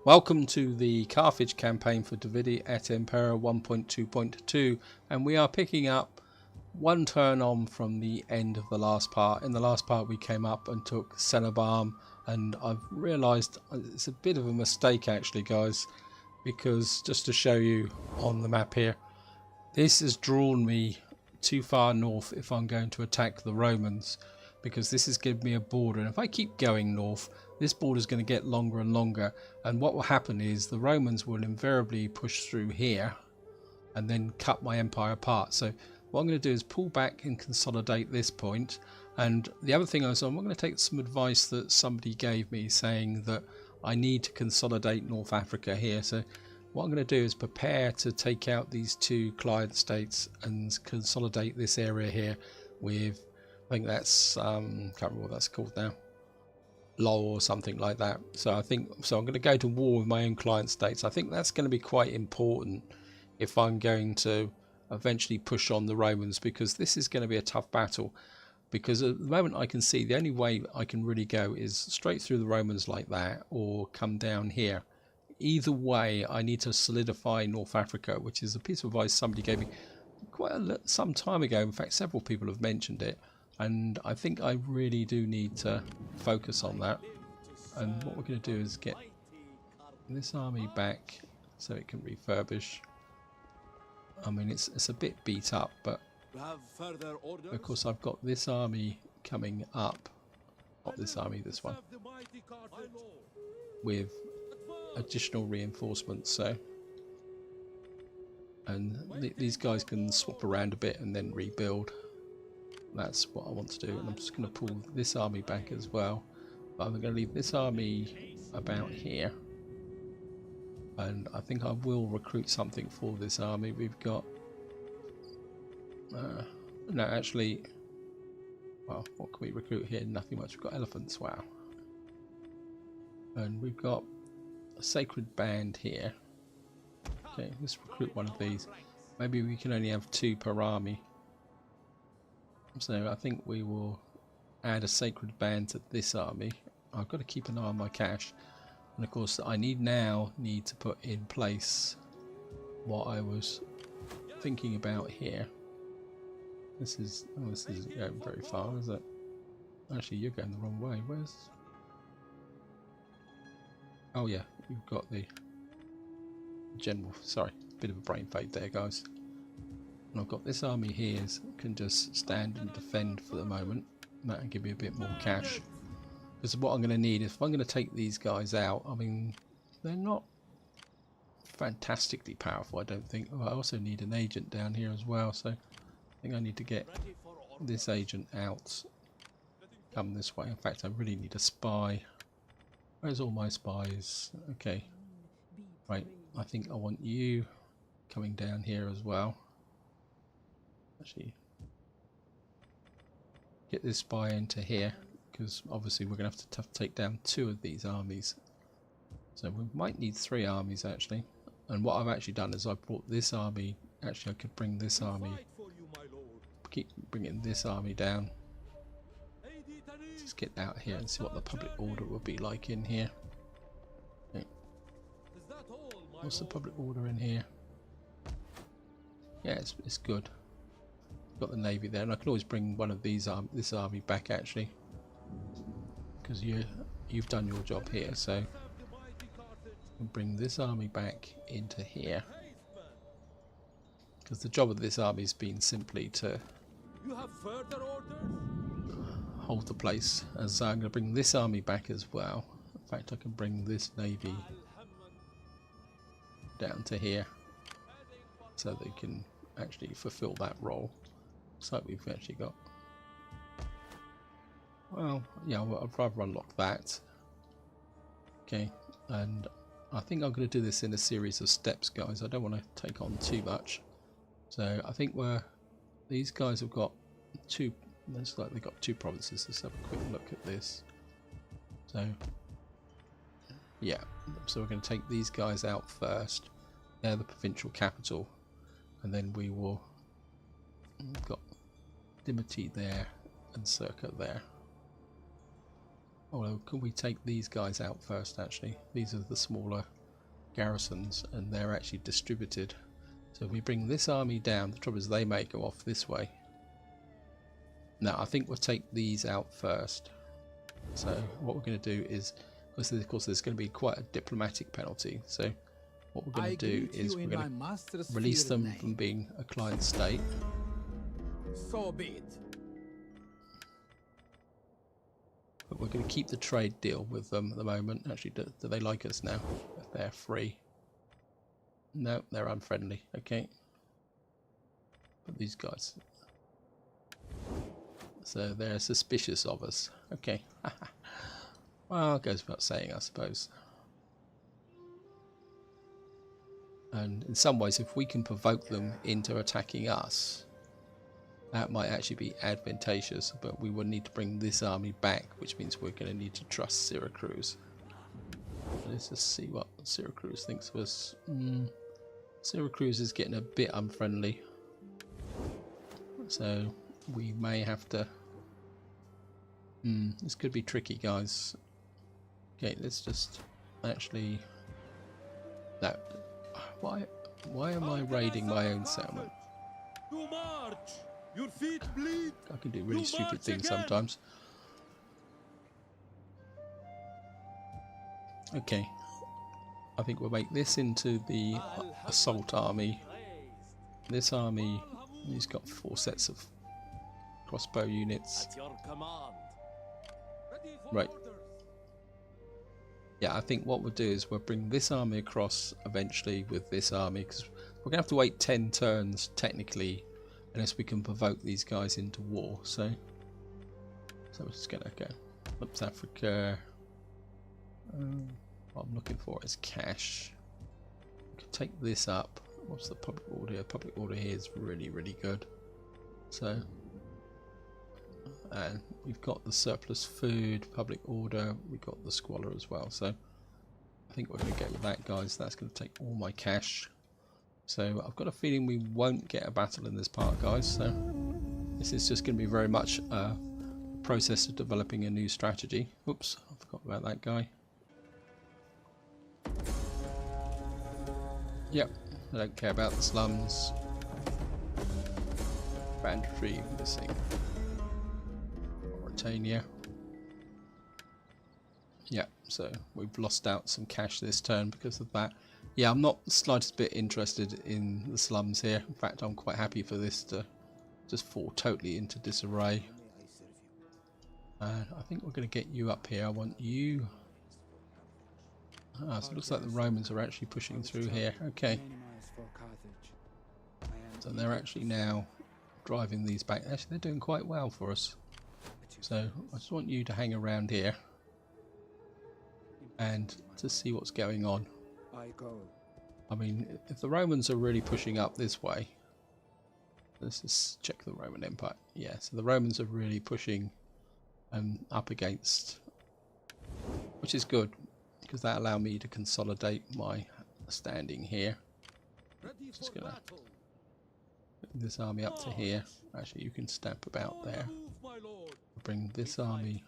Welcome to the Carthage campaign for Et Impera 1.2.2, and we are picking up one turn on from the end of the last part. In the last part we came up and took Cenobam, and I've realised it's a bit of a mistake actually, guys, because just to show you on the map here, this has drawn me too far north if I'm going to attack the Romans, because this has given me a border, and if I keep going north this border is going to get longer and longer, and what will happen is the Romans will invariably push through here and then cut my empire apart. So what I'm going to do is pull back and consolidate this point. And the other thing is I'm going to take some advice that somebody gave me, saying that I need to consolidate North Africa here. So what I'm going to do is prepare to take out these two client states and consolidate this area here with, I think that's can't remember what that's called now, law or something like that. So I'm going to go to war with my own client states. I think that's going to be quite important if I'm going to eventually push on the Romans, because this is going to be a tough battle, because at the moment I can see the only way I can really go is straight through the Romans like that, or come down here. Either way I need to solidify North Africa, which is a piece of advice somebody gave me some time ago. In fact, several people have mentioned it, and I think I really do need to focus on that. And what we're going to do is get this army back so it can refurbish. I mean, it's a bit beat up, but of course I've got this army coming up, not this army, this one, with additional reinforcements. So, and these guys can swap around a bit and then rebuild. That's what I want to do, and I'm just going to pull this army back as well. But I'm going to leave this army about here, and I think I will recruit something for this army. We've got no, actually, well, what can we recruit here? Nothing much. We've got elephants, wow, and we've got a sacred band here. Okay, let's recruit one of these. Maybe we can only have 2 per army. So I think we will add a sacred band to this army. I've got to keep an eye on my cash, and of course I need to put in place what I was thinking about here. This isn't going very far, is it? Actually, you're going the wrong way. Where's? Oh yeah, you've got the general. Sorry, bit of a brain fade there, guys. And I've got this army here can just stand and defend for the moment. That will give me a bit more cash. Because what I'm going to need is, if I'm going to take these guys out, I mean, they're not fantastically powerful, I don't think. Oh, I also need an agent down here as well, so I think I need to get this agent out. Come this way. In fact, I really need a spy. Where's all my spies? Okay. Right, I think I want you coming down here as well. Actually, get this spy into here, because obviously we're going to have to take down 2 of these armies. So we might need 3 armies actually. And what I've actually done is I've brought this army. Actually, I could bring this army, keep bringing this army down. Let's get out here and see what the public order will be like in here. Okay. What's the public order in here? Yeah, it's good. Got the navy there, and I can always bring one of these this army back actually, because you've done your job here. So I can bring this army back into here, because the job of this army has been simply to hold the place. As I'm going to bring this army back as well. In fact, I can bring this navy down to here, so they can actually fulfill that role. So we've actually got, well, yeah, I'd rather unlock that. Okay, and I think I'm going to do this in a series of steps, guys. I don't want to take on too much. So I think these guys have got 2, looks like they've got 2 provinces. Let's have a quick look at this. So yeah, so we're going to take these guys out first. They're the provincial capital, and then we've got Dimity there and Circa there. Although, can we take these guys out first? Actually, these are the smaller garrisons, and they're actually distributed. So if we bring this army down, the trouble is they may go off this way. Now, I think we'll take these out first. So what we're going to do is, of course, there's going to be quite a diplomatic penalty. So what we're going to do is we're going to release them from being a client state. So be it. But we're going to keep the trade deal with them at the moment. Actually, do they like us now? If they're free. No, they're unfriendly. Okay. But these guys. So they're suspicious of us. Okay. Well, it goes without saying, I suppose. And in some ways, if we can provoke them into attacking us, that might actually be advantageous. But we would need to bring this army back, which means we're going to need to trust Syracuse. Let's just see what Syracuse thinks of us. Syracuse is getting a bit unfriendly. So we may have to... this could be tricky, guys. Okay, let's just actually... No. Why am I raiding my own settlement? Your feet bleed. I can do really stupid things sometimes. Okay. I think we'll make this into the assault army. This army, he's got 4 sets of crossbow units. Right. Yeah, I think what we'll do is we'll bring this army across eventually with this army, because we're going to have to wait 10 turns technically unless we can provoke these guys into war. So we're just going to go up to Africa. What I'm looking for is cash. We can take this up. What's the public order here? Public order here is really, really good. So, and we've got the surplus food, public order, we've got the squalor as well. So I think we're going to go with that, guys. That's going to take all my cash. So I've got a feeling we won't get a battle in this part, guys. So this is just going to be very much a process of developing a new strategy. Oops, I forgot about that guy. Yep, I don't care about the slums. Banditry missing. Mauritania. Yeah, so we've lost out some cash this turn because of that. Yeah, I'm not the slightest bit interested in the slums here. In fact, I'm quite happy for this to just fall totally into disarray. And I think we're going to get you up here. I want you... Ah, so it looks like the Romans are actually pushing through here. Okay. So they're actually now driving these back. Actually, they're doing quite well for us. So I just want you to hang around here and to see what's going on. I mean, if the Romans are really pushing up this way, let's just check the Roman Empire. Yeah, so the Romans are really pushing up against, which is good because that allows me to consolidate my standing here. Just gonna bring this army up to here. Actually, you can stamp about there. Bring this army.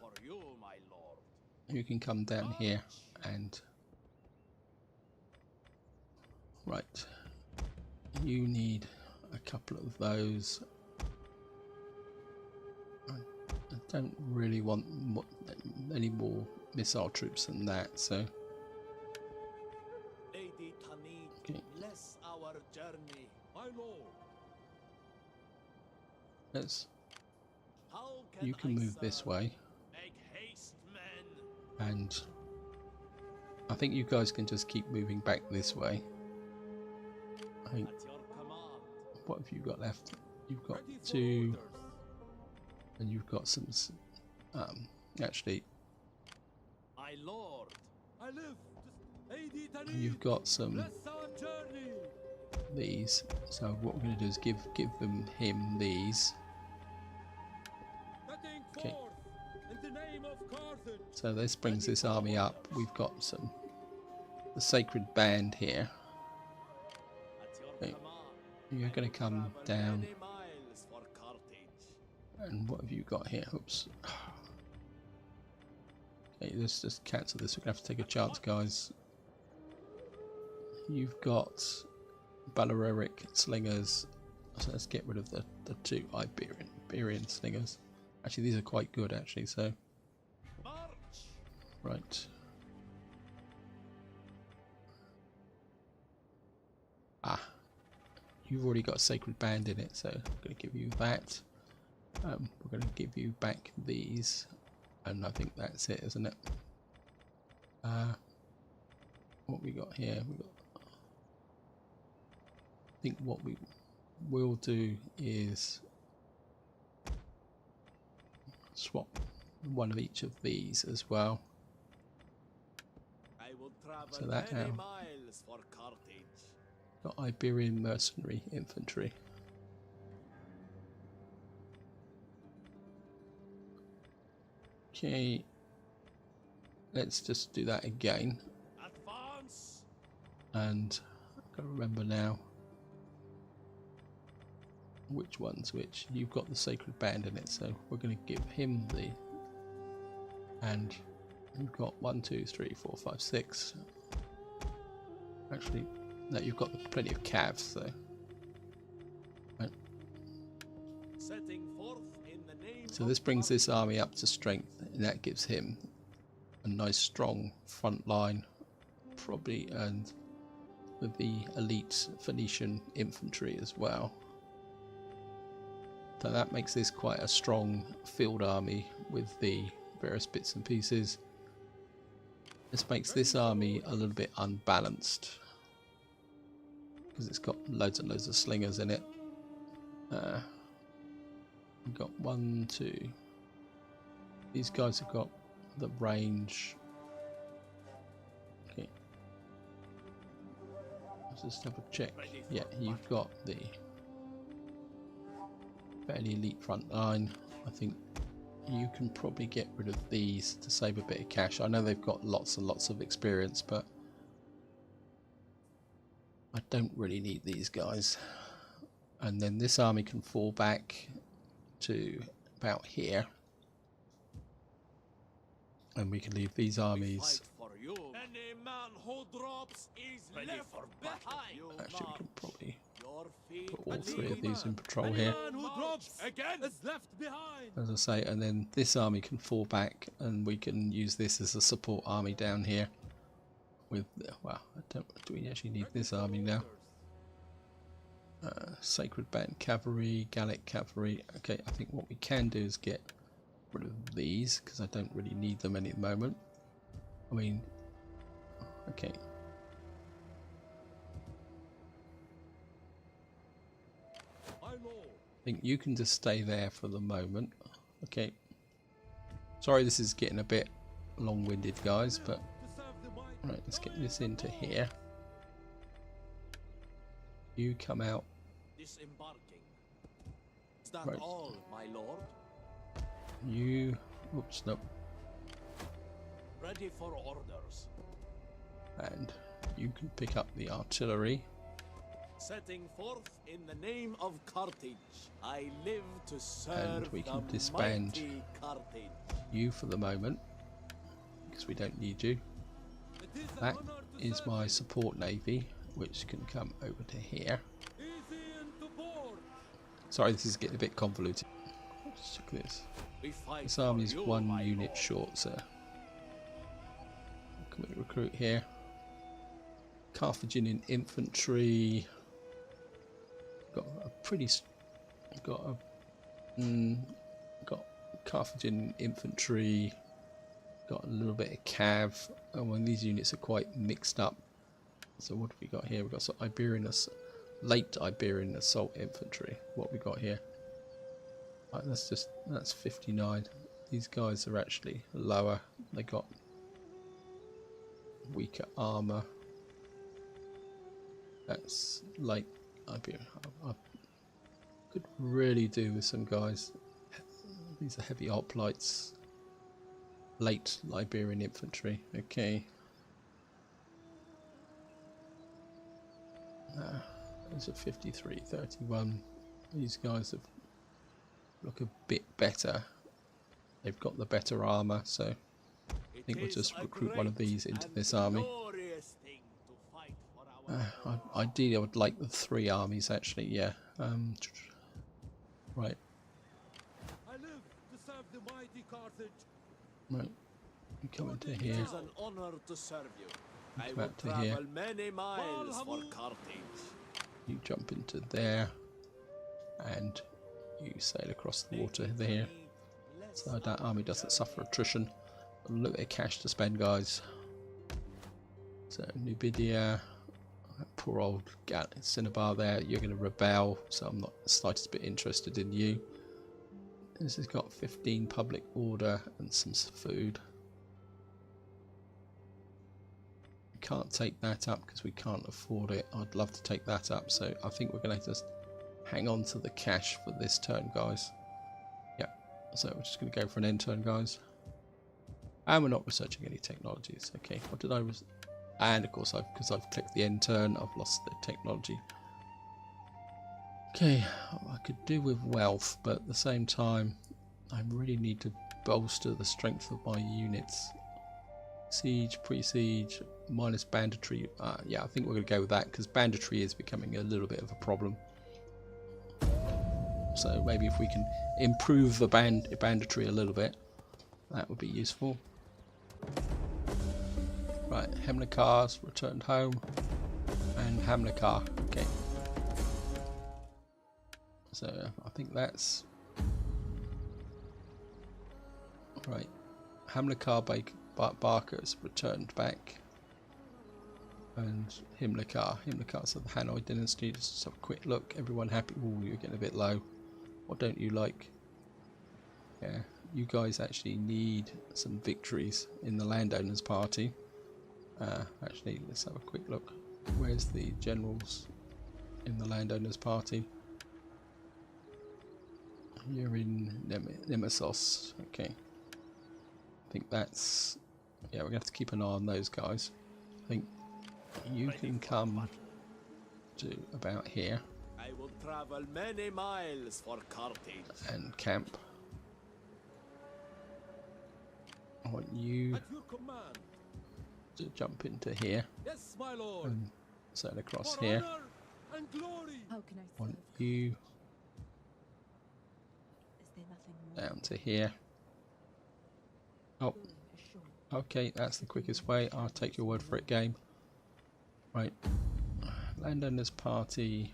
You can come down here and right. You need a couple of those. I don't really want any more missile troops than that, so okay. Let's, you can move this way, and I think you guys can just keep moving back this way. I think, what have you got left? You've got 2, and you've got some actually you've got some these, so what we're going to do is give him these. Okay, so this brings this army up. We've got the sacred band here. Okay. You're going to come down, and what have you got here? Oops. Okay, Okay, let's just cancel this. We're going to have to take a chance, guys. You've got Balearic slingers. So let's get rid of the two Iberian slingers. Actually, these are quite good, actually, so... Right. Ah. You've already got a Sacred Band in it, so I'm going to give you that. We're going to give you back these. And I think that's it, isn't it? What we got here? I think what we will do is swap one of each of these as well. I will travel So that many now miles for Carthage. got Iberian mercenary infantry. Okay, let's just do that again. Advance. And I've got to remember now which one's which. You've got the Sacred Band in it, so we're going to give him the... And you've got 1, 2, 3, 4, 5, 6. Actually, no, you've got plenty of calves, so... Right. Setting forth in the name So this brings this army up to strength, and that gives him a nice strong front line, probably, and with the elite Phoenician infantry as well. So that makes this quite a strong field army with the various bits and pieces. This makes this army a little bit unbalanced because it's got loads and loads of slingers in it. We've got 1, 2. These guys have got the range. Okay. Let's just have a check. Yeah, you've got the fairly elite front line. I think you can probably get rid of these to save a bit of cash. I know they've got lots and lots of experience, but I don't really need these guys. And then this army can fall back to about here, and we can leave these armies. Any man who drops is left behind. Actually, we can probably Your feet put all 3 of these in patrol here, who drops again is left behind. as I say, and then this army can fall back, and we can use this as a support army down here. With well, do we actually need this army now? Sacred Band Cavalry, Gallic Cavalry. Okay, I think what we can do is get rid of these because I don't really need them any at the moment. I mean, okay. I think you can just stay there for the moment. Okay. Sorry, this is getting a bit long-winded, guys, but right, let's get this into here. You come out. Disembarking. Is that Right. all, my lord? You, oops, nope. Ready for orders. And you can pick up the artillery. Setting forth in the name of Carthage. I live to serve And we can the disband mighty Carthage. you for the moment because we don't need you. That is my support navy, which can come over to here. Sorry, this is getting a bit convoluted. Let's check this. We fight This army is for you, 1 my unit lord. short, so can we recruit here? Carthaginian infantry. Got a pretty. Got Carthaginian infantry. Got a little bit of cav. And when these units are quite mixed up. So what have we got here? We've got some late Iberian assault infantry. What have we got here? Right, that's 59. These guys are actually lower. They got weaker armor. That's late Iberian. I could really do with some guys. These are heavy hoplites. Late Iberian infantry. Okay. Those are 53, 31. These guys look a bit better. They've got the better armor, so I think we'll just recruit one of these into this army. Ideally, I would like the 3 armies actually. Yeah. Right. I live to serve the mighty Carthage. Right. You come into here. It is an honor to serve you. I Come will out to travel here. many miles for Carthage. You jump into there, and you sail across the water there, so that army doesn't suffer attrition. A little bit of cash to spend, guys. So Numidia, that poor old Cinnabar there, you're going to rebel, so I'm not the slightest bit interested in you. This has got 15 public order and some food. We can't take that up because we can't afford it. I'd love to take that up, so I think we're going to just hang on to the cash for this turn, guys. Yeah, so we're just going to go for an end turn, guys. And we're not researching any technologies. Okay, what did I... And of course, because I've clicked the end turn, I've lost the technology. Okay, I could do with wealth, but at the same time, I really need to bolster the strength of my units. Siege, pre-siege, minus banditry. Yeah, I think we're going to go with that, because banditry is becoming a little bit of a problem. So maybe if we can improve the banditry a little bit, that would be useful. Right, Hamilcar's returned home, and Hamilcar. Okay. So I think that's right. Hamilcar Barker's returned back, and Himmelkar's of the Hanoi dynasty. Just have a quick look. Everyone happy? Oh, you're getting a bit low. What don't you like? Yeah, you guys actually need some victories in the landowners' party. Actually, let's have a quick look. Where's the generals in the landowners' party? You're in Nemesis. Okay. I think that's... Yeah, we're going to have to keep an eye on those guys. I think you can come to about here. I will travel many miles for Carthage. And camp. I want you to jump into here. Yes, my lord. And sail across here. And glory. How can I I want you Is there nothing more? down to here. Oh, okay, that's the quickest way. I'll take your word for it, game. Right, landowners party.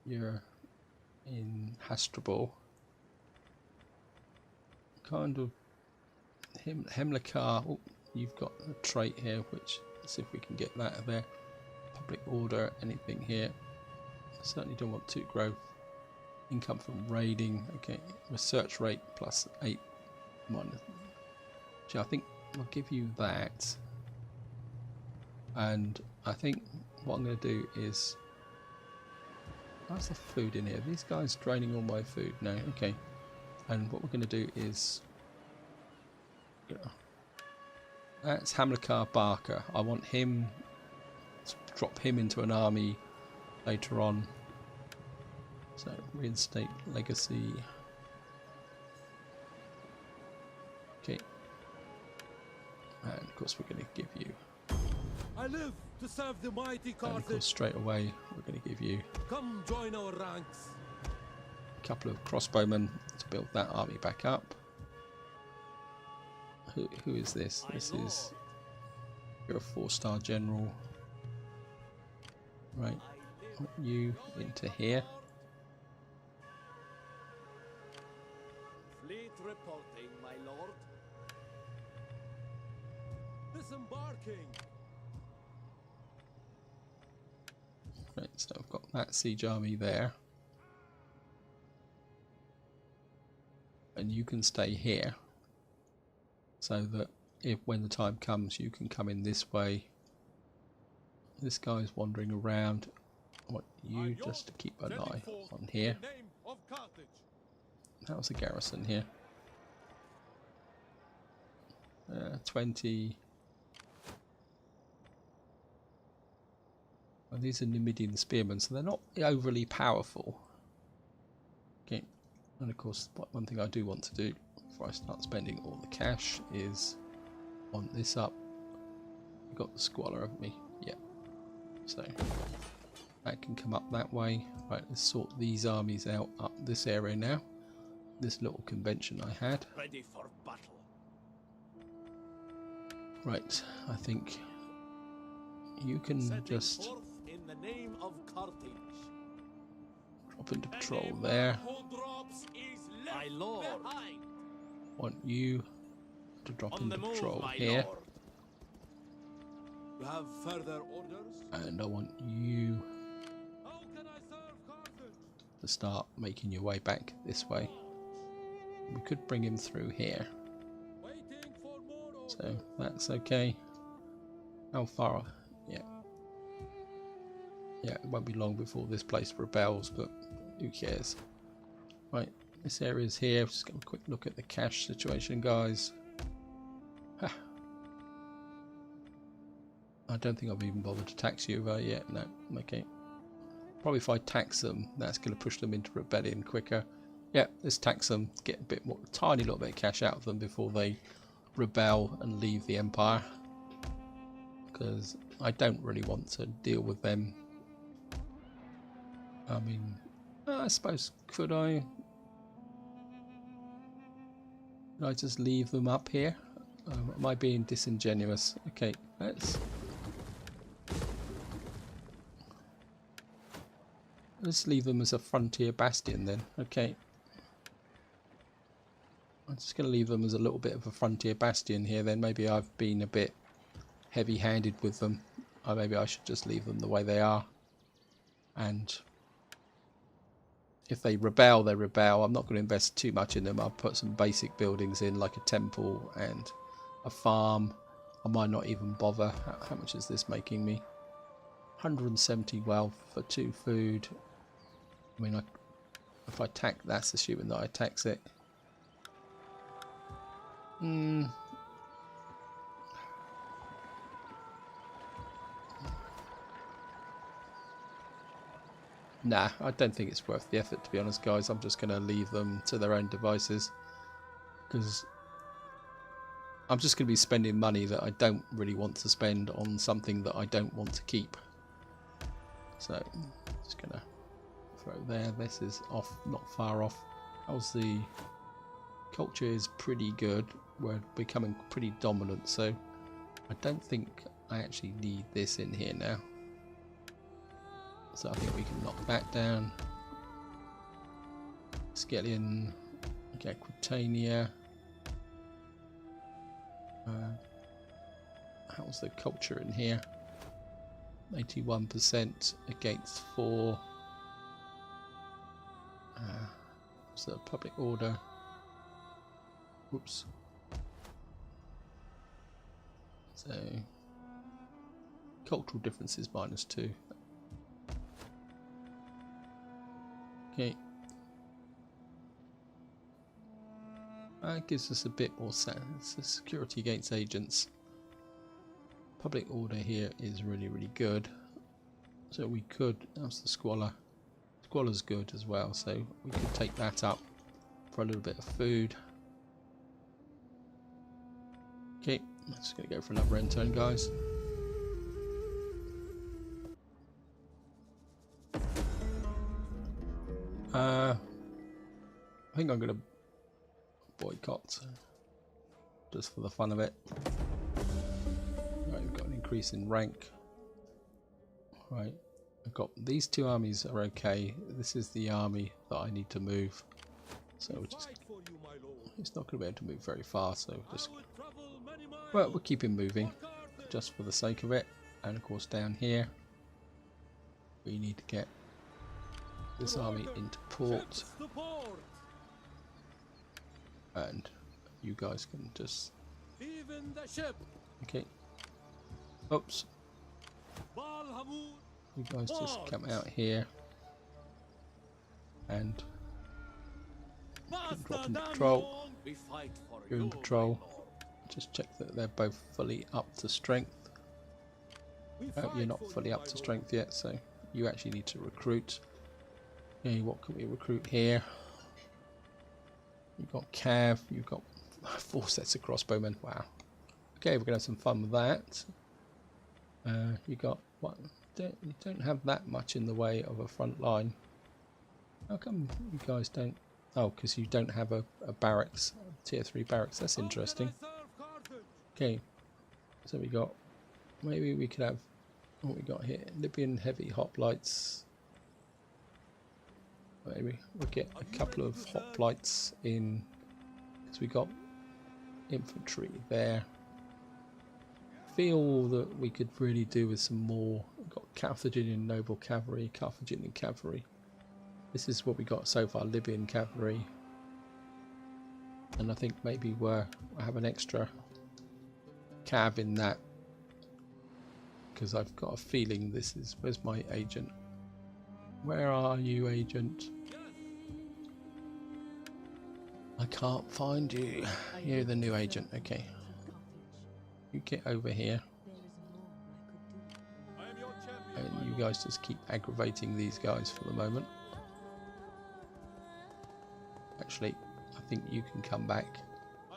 You're in Hasdrubal. Kind of Hemlikar. Oh, you've got a trait here, which let's see if we can get that there. Public order, anything here. Certainly don't want to grow income from raiding. Okay, research rate plus 8 minus. So I think I'll give you that. And I think what I'm going to do is... How's the food in here? These guys draining all my food? No, okay. And what we're going to do is... That's Hamilcar Barker. I want him... Let's drop him into an army later on. So, reinstate legacy. Okay. And of course we're going to give you... I live to serve the mighty And of course Carthage. straight away we're going to give you Come join our ranks. a couple of crossbowmen to build that army back up. Who is this? This is... You're a 4-star general. Right. Put you into here. Fleet reporting, my lord. Disembarking. Right, so I've got that siege army there. And you can stay here. So that if when the time comes you can come in this way. This guy's wandering around. I want you just to keep an eye on here. Name of Carthage. That was a garrison here. 20. Well, these are Numidian spearmen, so they're not overly powerful. Okay, And of course, one thing I do want to do before I start spending all the cash is want this up. We've got the squalor, haven't we? Yeah. So that can come up that way. Right, let's sort these armies out up this area now. This little convention I had. Ready for battle. Right, I think you can Setting just forth in the name of Carthage. drop into patrol there. Who drops is left my lord. Behind. Want you to drop On into the move, patrol my here. lord. You have further orders? And I want you How can I serve Carthage? to start making your way back this way. We could bring him through here. Waiting for more orders. So that's okay. How far? Yeah. Yeah, it won't be long before this place rebels, but who cares? Right, this area's here. Just have a quick look at the cash situation, guys. Ha. I don't think I've even bothered to tax you yet. No, okay. Probably if I tax them, that's going to push them into rebellion quicker. Yeah, let's tax them, get a bit more, tiny little bit of cash out of them before they rebel and leave the empire. Because I don't really want to deal with them. I mean, I suppose, could I just leave them up here? Am I being disingenuous? Okay, let's leave them as a frontier bastion then. Okay. I'm just going to leave them as a little bit of a frontier bastion here then. Maybe I've been a bit heavy-handed with them. Or maybe I should just leave them the way they are. And if they rebel, they rebel. I'm not going to invest too much in them. I'll put some basic buildings in, like a temple and a farm. I might not even bother. How much is this making me? 170 wealth for 2 food. I mean, if I tax, that's assuming that I tax it. Nah, I don't think it's worth the effort, to be honest, guys. I'm just going to leave them to their own devices. Because I'm just going to be spending money that I don't really want to spend on something that I don't want to keep. So, just going to throw there. This is off, not far off. How's the culture is pretty good. We're becoming pretty dominant, so I don't think I actually need this in here now. So I think we can knock that down. Skellion, okay, Aquitania. How's the culture in here? 81% against 4. So public order. Whoops. So cultural differences -2. Okay. That gives us a bit more security against agents. Public order here is really, really good. So we could, that's the squalor. Squalor's good as well, so we could take that up for a little bit of food. Okay, I'm just going to go for another end turn, guys. I think I'm going to boycott just for the fun of it. Right, we've got an increase in rank. Right, I've got these 2 armies are okay. This is the army that I need to move. So we're just, it's not going to be able to move very far, so just, well, we'll keep him moving just for the sake of it. And of course down here we need to get this army into port, and you guys can just, okay, oops, you guys just come out here and drop in patrol. You're in patrol. Just check that they're both fully up to strength. You're not fully up to strength yet, so you actually need to recruit. Okay, what can we recruit here? You've got cav, you've got 4 sets of crossbowmen. Wow. Okay, we're gonna have some fun with that. You got what? You don't have that much in the way of a front line. How come you guys don't? Oh, because you don't have a barracks, tier 3 barracks. That's interesting. Okay, so we got. Maybe we could have. What we got here? Libyan heavy hoplites. Maybe we'll get a couple of hoplites in, because we got infantry there. Feel that we could really do with some more. We've got Carthaginian noble cavalry, Carthaginian cavalry. This is what we got so far, Libyan cavalry. And I think maybe I have an extra cav in that, because I've got a feeling this is. Where's my agent? Where are you, agent? I can't find you. You're the new agent. Okay. You get over here. And you guys just keep aggravating these guys for the moment. Actually, I think you can come back.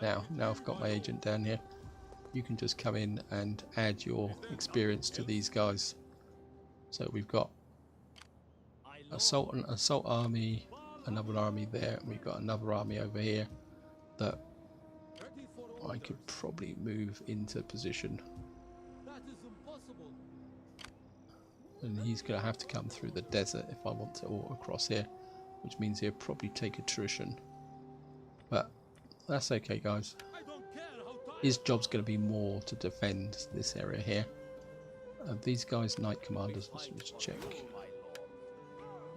Now I've got my agent down here. You can just come in and add your experience to these guys. So we've got assault army, another army there, and we've got another army over here that I could probably move into position. And he's going to have to come through the desert if I want to, or across here, which means he'll probably take attrition. But that's okay, guys. His job's going to be more to defend this area here. These guys, knight commanders, let's just check.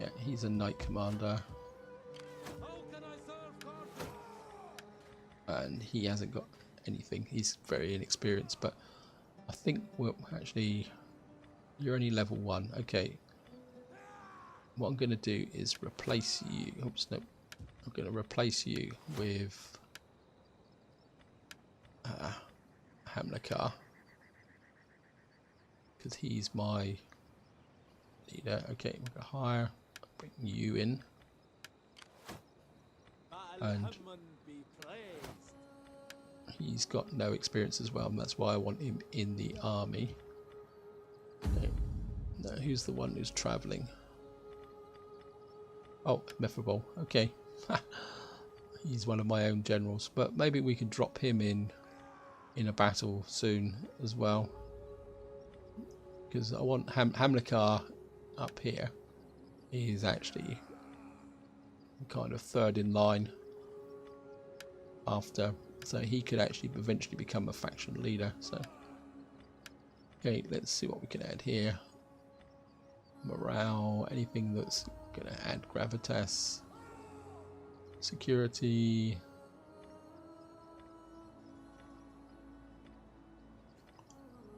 Yeah, he's a knight commander. And he hasn't got anything. He's very inexperienced, but I think we'll actually... You're only level 1. Okay. What I'm going to do is replace you. Oops, no. I'm going to replace you with Hamilcar, because he's my leader. Okay, we're going to hire, bring you in, and he's got no experience as well, and that's why I want him in the army. Okay. No, who's the one who's travelling? Oh, Mephable. Okay. He's one of my own generals, but maybe we could drop him in a battle soon as well, because I want Hamilcar up here. He's actually kind of third in line after, so he could actually eventually become a faction leader. So okay, let's see what we can add here. Morale, anything that's going to add gravitas, security.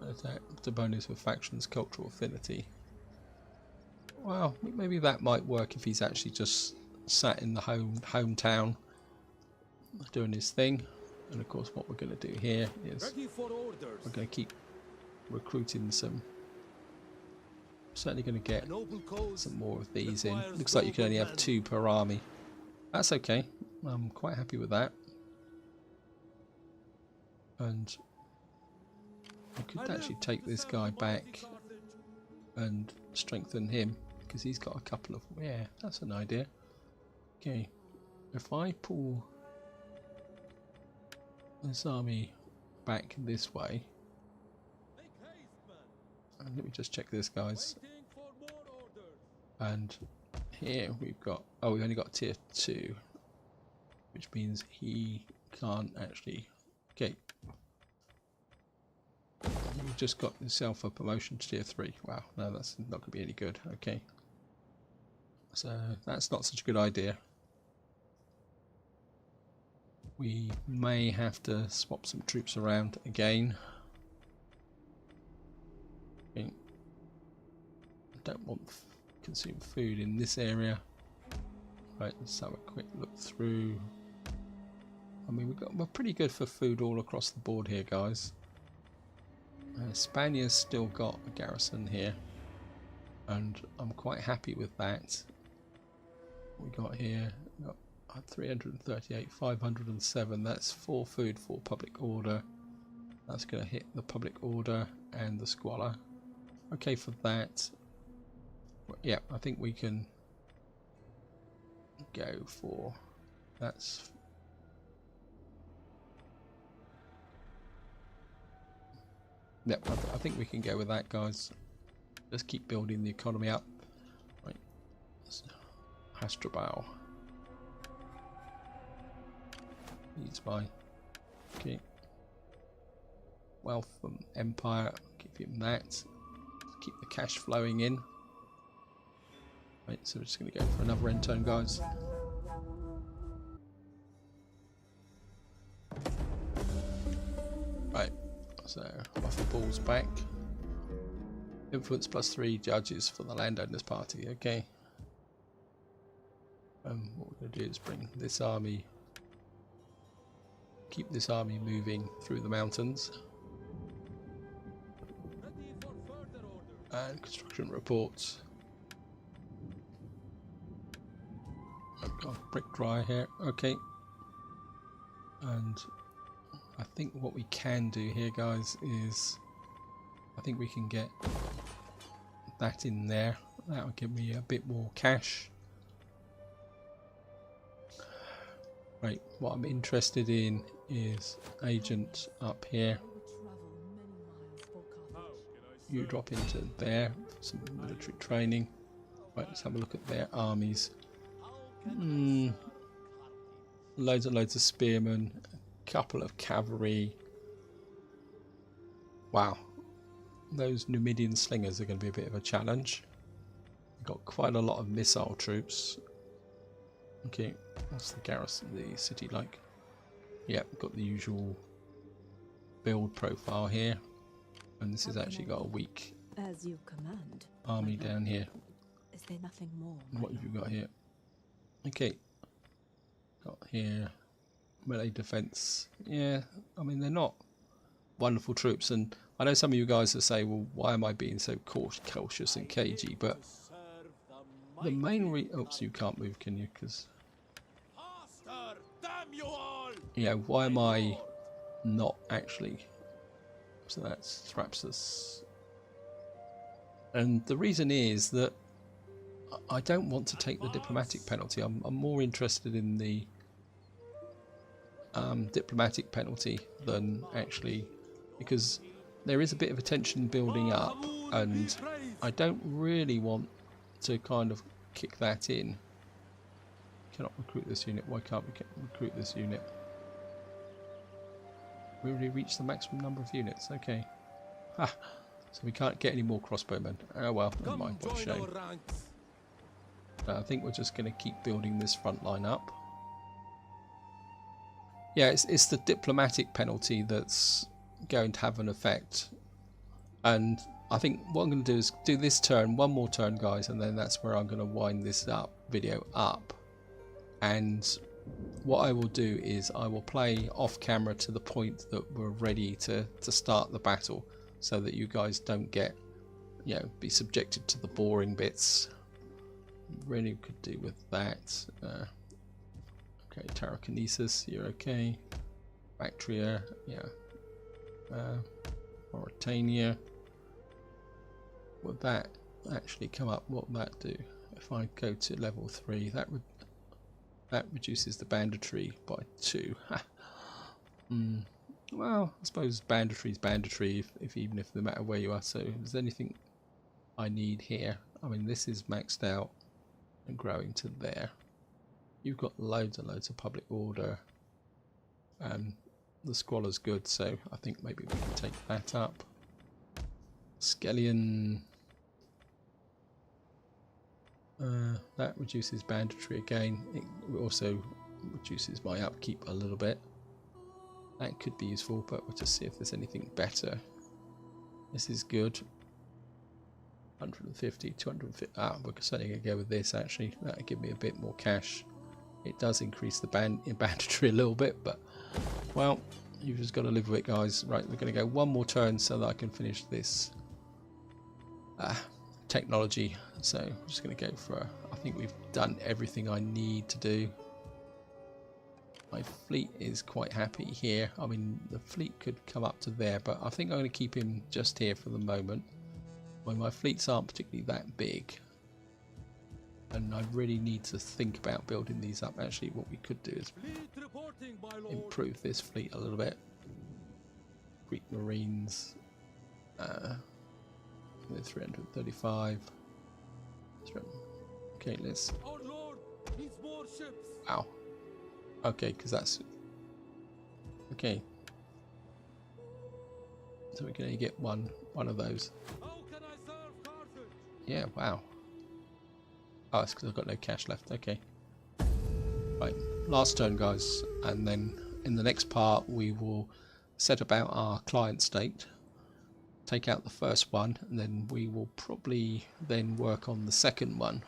Attack the bonus for factions, cultural affinity. Well, maybe that might work if he's actually just sat in the hometown doing his thing. And of course, what we're going to do here is we're going to keep recruiting some. Certainly going to get some more of these in. Looks like you can only have 2 per army. That's okay. I'm quite happy with that. And I could actually take this guy back and strengthen him, because he's got a couple of... Yeah, that's an idea. Okay, if I pull this army back this way, and let me just check this, guys. And here we've got... Oh, we've only got tier 2, which means he can't actually... Okay. You've just got yourself a promotion to tier 3. Wow, no, that's not going to be any good. Okay. So that's not such a good idea. We may have to swap some troops around again. Okay. Don't want to consume food in this area. Right, let's have a quick look through. I mean, we're pretty good for food all across the board here, guys. Spania's still got a garrison here, and I'm quite happy with that. We got here, got 338, 507. That's 4 food, 4 public order. That's going to hit the public order and the squalor. Okay for that. Yeah, I think we can go for that's. Yep, I think we can go with that, guys. Let's keep building the economy up. Right, Hasdrubal needs my okay. Wealth from Empire. Give him that. Keep the cash flowing in. Right, so we're just going to go for another end turn, guys. Right, so off the balls back. Influence +3 judges for the landowners party. Okay. What we're going to do is bring this army, keep this army moving through the mountains. And construction reports. I've got brick dry here. Okay. And I think what we can do here, guys, is I think we can get that in there. That will give me a bit more cash. Right, what I'm interested in is agent up here. You drop into there for some military training. Right, let's have a look at their armies. Loads and loads of spearmen, a couple of cavalry. Wow, those Numidian slingers are going to be a bit of a challenge. We've got quite a lot of missile troops. Okay, what's the garrison, the city like? Yep, yeah, got the usual build profile here. And this has actually got a weak as you command army down here. Is there nothing more? What have you got here? Okay, got here melee defense. Yeah, I mean they're not wonderful troops, and I know some of you guys will say, well, why am I being so cautious and cagey? But the main oops, you can't move, can you? Because yeah, why am I not actually? So that's Thrapsus. And the reason is that I don't want to take the diplomatic penalty. I'm more interested in the diplomatic penalty than actually, because there is a bit of a tension building up and I don't really want to kind of kick that in. Cannot recruit this unit. Why can't we recruit this unit? We already reached the maximum number of units. Okay. Ha! So we can't get any more crossbowmen. Oh well, never mind. What a shame. I think we're just going to keep building this front line up. Yeah, it's the diplomatic penalty that's going to have an effect. And I think what I'm going to do is do this turn, one more turn, guys, and then that's where I'm going to wind this video up. And what I will do is I will play off camera to the point that we're ready to start the battle, so that you guys don't get, you know, be subjected to the boring bits. Really could do with that. Okay, Tarraconensis, you're okay. Bactria, yeah. Mauritania. Would that actually come up? What would that do? If I go to level 3, that reduces the banditry by 2. Well, I suppose banditry is banditry, even if no matter where you are. So, is there anything I need here? I mean, this is maxed out and growing to there. You've got loads and loads of public order. The squalor's good, so I think maybe we can take that up. Skellion. That reduces banditry again. It also reduces my upkeep a little bit. That could be useful, but we'll just see if there's anything better. This is good. 150, 250. We're certainly going to go with this actually. That'll give me a bit more cash. It does increase the banditry a little bit, but well, you've just got to live with it, guys. Right, we're going to go one more turn so that I can finish this technology. So I'm just going to go for, I think we've done everything I need to do. My fleet is quite happy here. I mean, the fleet could come up to there, but I think I'm going to keep him just here for the moment. Well, my fleets aren't particularly that big. And I really need to think about building these up. Actually, what we could do is improve this fleet a little bit. Greek Marines. 335. Okay, let's... Wow. Okay, because that's... Okay. So we're going to get one of those. Yeah, wow. Oh, it's because I've got no cash left. Okay. Right, last turn, guys. And then in the next part, we will set about our client state. Take out the first one, and then we will probably then work on the second one.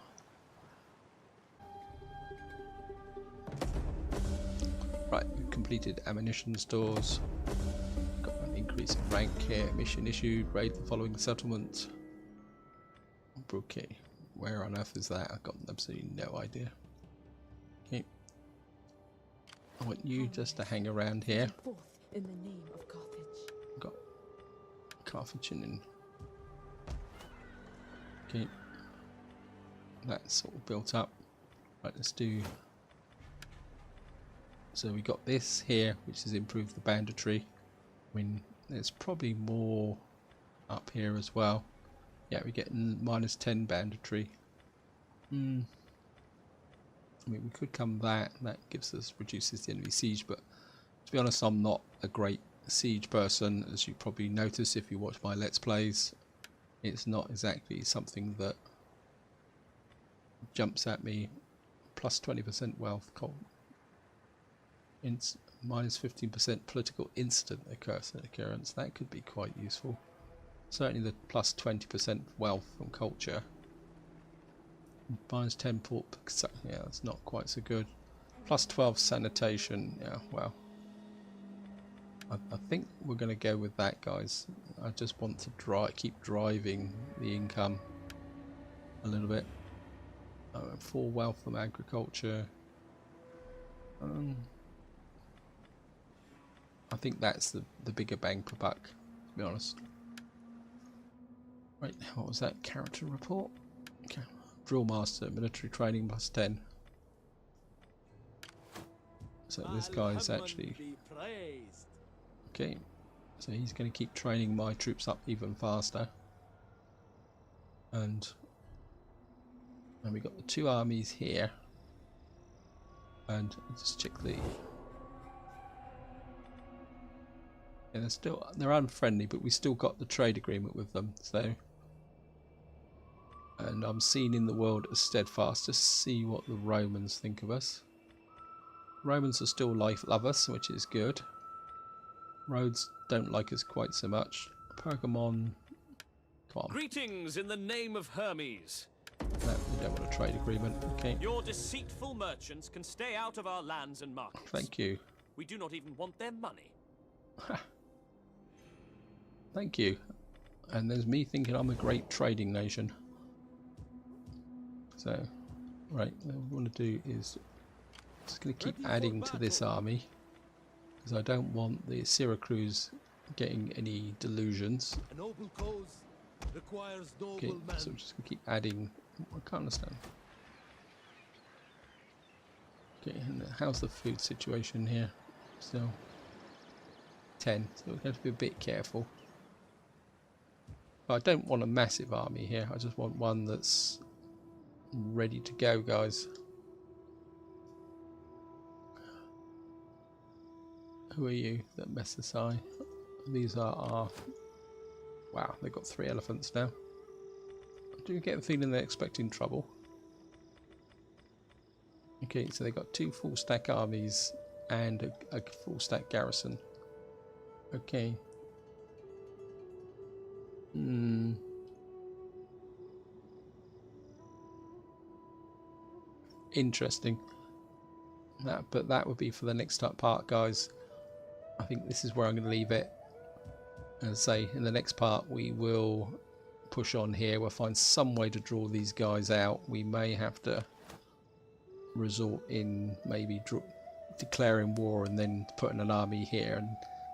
Right, we've completed ammunition stores. Got an increase in rank here. Mission issued. Raid the following settlement. Okay, where on earth is that? I've got absolutely no idea. Okay, I want you just to hang around here. In the name of Carthage. Got Carthage in. Okay, that's all built up. Right, let's do. So we got this here, which has improved the banditry. I mean, there's probably more up here as well. Yeah, we get -10 banditry. I mean, we could come that gives us, reduces the enemy siege, but to be honest, I'm not a great siege person, as you probably notice if you watch my Let's Plays. It's not exactly something that jumps at me. Plus 20% wealth, minus 15% political incident occurrence. That could be quite useful. Certainly the plus 20% wealth from culture. Minus 10 port, yeah, that's not quite so good. Plus 12 sanitation, yeah, well. I think we're going to go with that, guys. I just want to keep driving the income a little bit. Full wealth from agriculture. I think that's the bigger bang per buck, to be honest. Right, what was that? Character report? Okay. Drill master, military training plus 10. So this guy's actually... Okay, so he's going to keep training my troops up even faster. And we got the 2 armies here. And just check the... Yeah, they're unfriendly, but we still got the trade agreement with them, so... And I'm seen in the world as steadfast. Just see what the Romans think of us. Romans are still love us, which is good. Rhodes don't like us quite so much. Pergamon, come on. Greetings in the name of Hermes. No, we don't want a trade agreement. Okay. Your deceitful merchants can stay out of our lands and markets. Thank you. We do not even want their money. Thank you. And there's me thinking I'm a great trading nation. So, right, what we want to do is just going to keep adding to this army, because I don't want the Syracuse getting any delusions. A noble cause requires noble Okay, men. so I'm just going to keep adding. I can't understand. Okay, and how's the food situation here? Still 10, so we're going to be a bit careful. But I don't want a massive army here, I just want one that's ready to go, guys. Who are you that mess us eye? These are our... Wow, they've got 3 elephants now. Do you get the feeling they're expecting trouble? Okay, so they got 2 full stack armies and a full stack garrison. Okay. Interesting. But that would be for the next part, guys. I think this is where I'm going to leave it. As I say, in the next part we will push on here. We'll find some way to draw these guys out. We may have to resort in maybe declaring war and then putting an army here and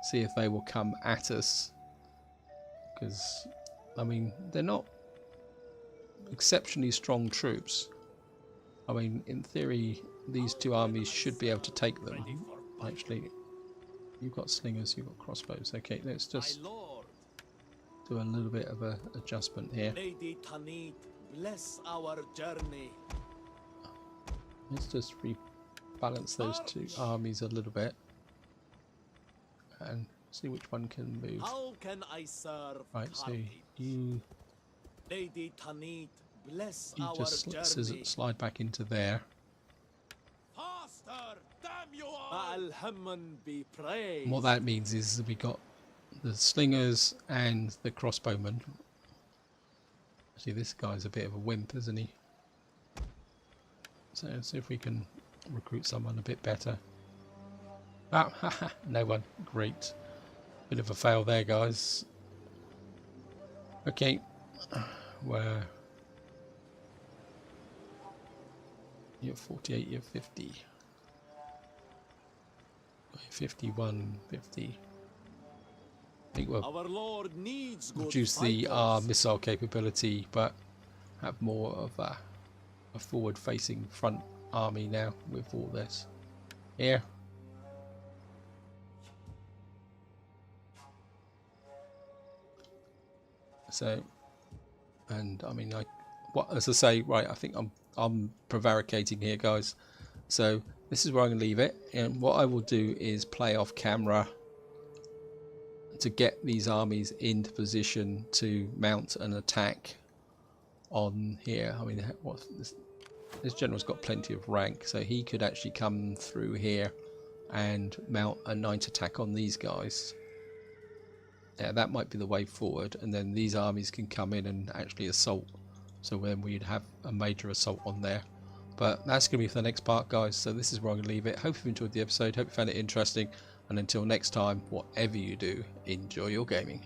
see if they will come at us. Because, I mean, they're not exceptionally strong troops. I mean, in theory, these two armies should be able to take them. Actually, you've got slingers, you've got crossbows. Okay, let's just do a little bit of a adjustment here. Lady Tanit, bless our journey. Let's just rebalance those two armies a little bit and see which one can move. How can I serve Right, so Carthage? you Lady Tanit, bless our just journey. slide back into there. Faster, damn you all! Al-Hamman be praised. And what that means is we got the slingers and the crossbowmen. See, this guy's a bit of a wimp, isn't he? So let's see if we can recruit someone a bit better. Ah, no one. Great. Bit of a fail there, guys. Okay. Where? You're 48, you're 50. 51, 50. I think we'll Our Lord needs good reduce the missile capability, but have more of a forward-facing front army now with all this. Here. So, and I mean, as I say, right? I think I'm prevaricating here, guys. So this is where I'm going to leave it, and what I will do is play off camera to get these armies into position to mount an attack on here. I mean, this general's got plenty of rank, so he could actually come through here and mount a night attack on these guys. Yeah, that might be the way forward, and then these armies can come in and actually assault. So then we'd have a major assault on there. But that's going to be for the next part, guys. So this is where I'm going to leave it. Hope you've enjoyed the episode. Hope you found it interesting. And until next time, whatever you do, enjoy your gaming.